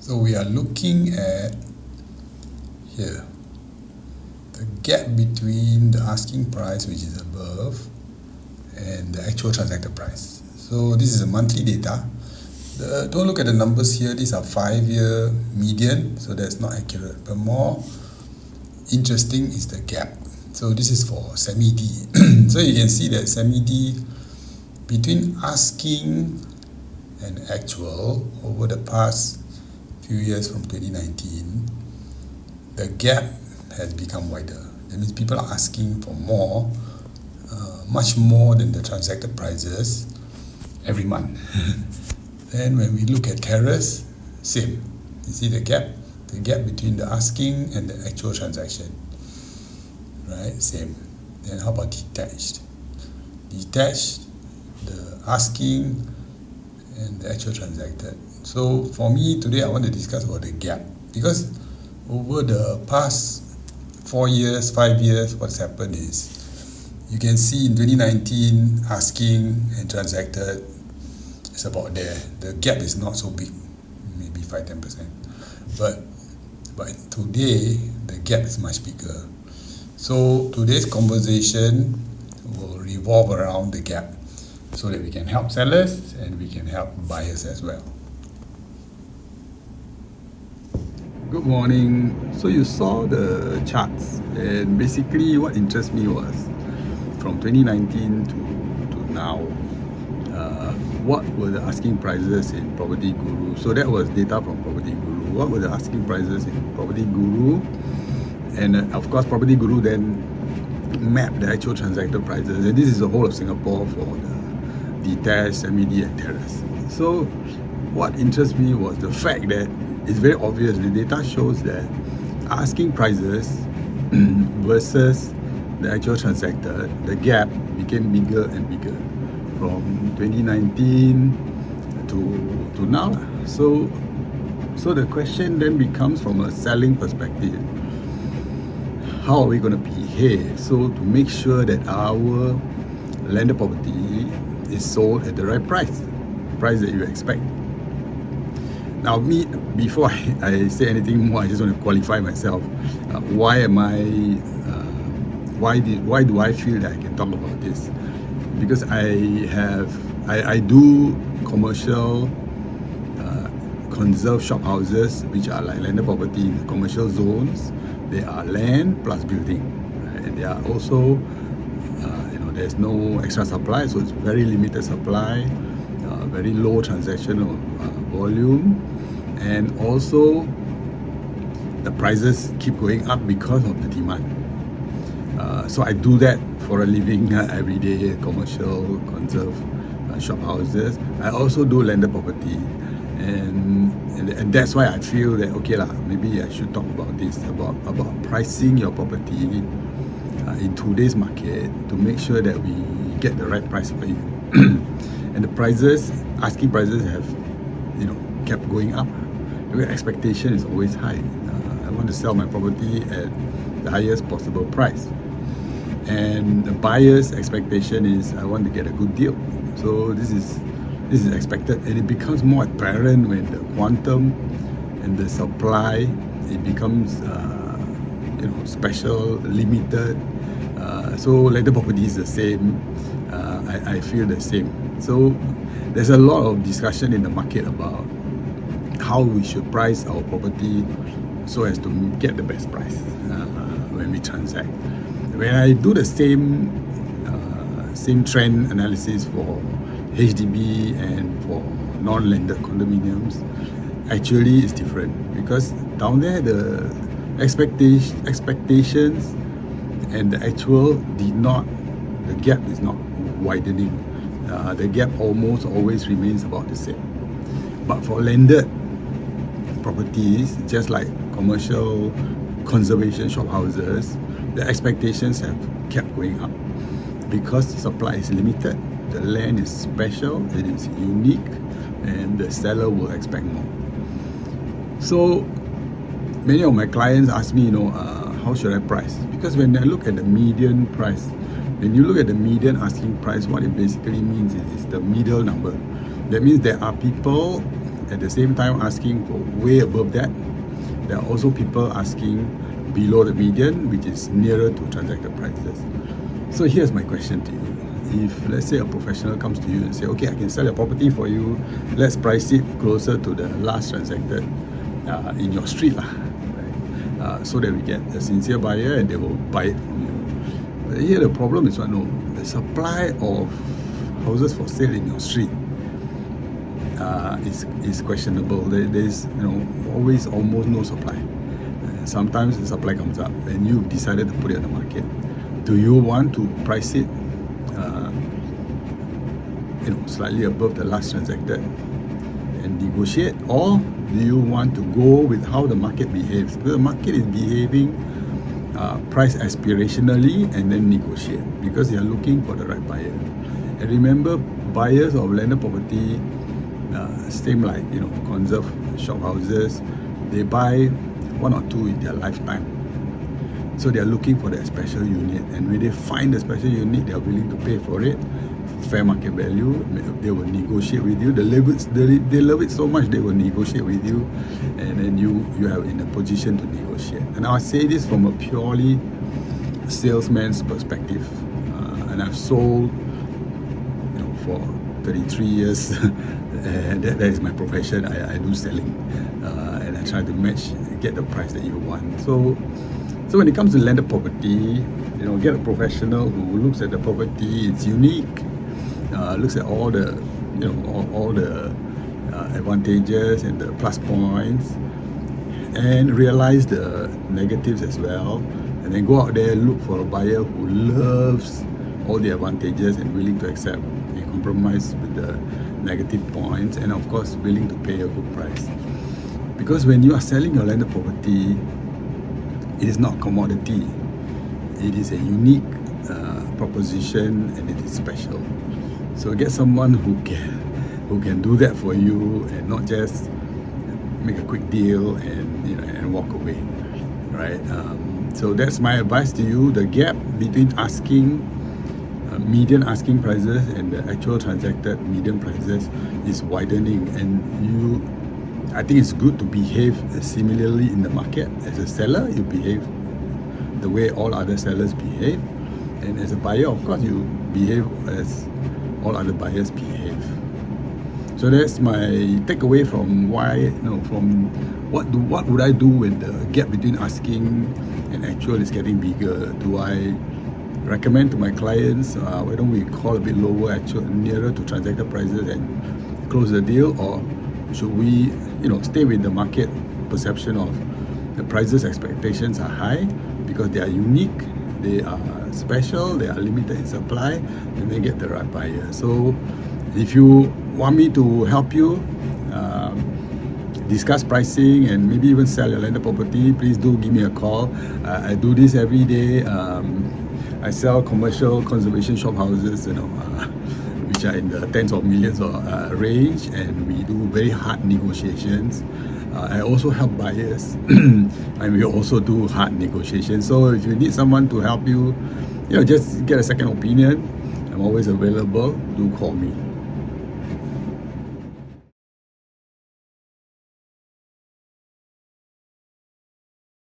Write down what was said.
So we are looking at here the gap between the asking price, which is above, and the actual transacted price. So this is a monthly data. Don't look at the numbers here. These are 5-year median, so that's not accurate. But more interesting is the gap. So this is for semi-D. So you can see that semi-D between asking and actual over the past few years from 2019, the gap has become wider. That means people are asking for more, much more than the transacted prices every month. Then when we look at terrace, same. You see the gap between the asking and the actual transaction, right? Same. Then how about detached? Detached, the asking and the actual transacted. So for me today, I want to discuss about the gap, because over the past 4 years, 5 years, what's happened is you can see in 2019 asking and transacted, it's about there. The gap is not so big, maybe 5-10%. But today the gap is much bigger. So today's conversation will revolve around the gap, so that we can help sellers and we can help buyers as well. Good morning. So you saw the charts, and basically what interests me was from 2019 to now, what were the asking prices in Property Guru? So that was data from Property Guru. What were the asking prices in Property Guru? And of course, Property Guru then mapped the actual transacted prices. And this is the whole of Singapore for the detached, semi-D and terrace. So what interests me was the fact that it's very obvious. The data shows that asking prices versus the actual transacted, the gap became bigger and bigger from 2019 to now. So the question then becomes, from a selling perspective, how are we going to behave so to make sure that our landed property is sold at the right price that you expect. Now, before I say anything more, I just want to qualify myself. Why do I feel that I can talk about this? Because I do commercial conserved shop houses, which are like landed property in the commercial zones. They are land plus building, right? And they are also, there's no extra supply, so it's very limited supply, very low transactional volume, and also the prices keep going up because of the demand. So I do that for a living every day, commercial conserved shop houses. I also do landed property, and that's why I feel that maybe I should talk about this, about pricing your property in today's market to make sure that we get the right price for you. And the asking prices have kept going up. The expectation is always high. I want to sell my property at the highest possible price, and the buyer's expectation is I want to get a good deal. So this is expected, and it becomes more apparent when the quantum and the supply, it becomes special, limited. So landed property is the same. I feel the same. So there's a lot of discussion in the market about how we should price our property so as to get the best price when we transact. When I do the same trend analysis for HDB and for non-landed condominiums, actually it's different, because down there the expectations and the actual the gap is not widening. The gap almost always remains about the same. But for landed properties, just like commercial conservation shop houses, the expectations have kept going up because supply is limited, the land is special, it is unique, and the seller will expect more. So many of my clients ask me, how should I price? Because when I look at the median price, when you look at the median asking price, what it basically means is the middle number. That means there are people at the same time asking for way above that. There are also people asking below the median, which is nearer to transacted prices. So here's my question to you. If let's say a professional comes to you and say, okay, I can sell your property for you, let's price it closer to the last transacted in your street, right? So that we get a sincere buyer and they will buy it from you. But here the problem is what? No, the supply of houses for sale in your street is questionable. There's always almost no supply. Sometimes the supply comes up and you've decided to put it on the market. Do you want to price it slightly above the last transacted and negotiate, or do you want to go with how the market behaves? Because the market is behaving price aspirationally and then negotiate because they are looking for the right buyer. And remember, buyers of landed property, same like conserve shop houses, they buy one or two in their lifetime. So they are looking for that special unit, and when they find the special unit, they are willing to pay for it, fair market value. They will negotiate with you. They love it so much they will negotiate with you, and then you are in a position to negotiate. And I say this from a purely salesman's perspective, and I've sold for 33 years. And that is my profession. I do selling, and I try to get the price that you want. So when it comes to landed property, get a professional who looks at the property. It's unique. Looks at all the all the advantages and the plus points, and realize the negatives as well, and then go out there, look for a buyer who loves all the advantages and willing to accept and compromise with the negative points, and of course willing to pay a good price. Because when you are selling your landed property, it is not a commodity. It is a unique proposition, and it is special. So get someone who can do that for you, and not just make a quick deal and walk away, right? So that's my advice to you. The gap between median asking prices and the actual transacted median prices is widening, and I think it's good to behave similarly in the market. As a seller, you behave the way all other sellers behave, and as a buyer, of course, you behave as all other buyers behave. So that's my takeaway from what would I do when the gap between asking and actual is getting bigger. Do I recommend to my clients, why don't we call a bit lower, nearer to transacted prices, and close the deal? Or should we stay with the market perception of the prices expectations are high because they are unique, they are special, they are limited in supply, and they get the right buyer? So if you want me to help you discuss pricing and maybe even sell your landed property, please do give me a call. I do this every day. I sell commercial conservation shop houses, which are in the tens of millions range, and we do very hard negotiations. I also help buyers, and we also do hard negotiations. So if you need someone to help you, just get a second opinion, I'm always available. Do call me.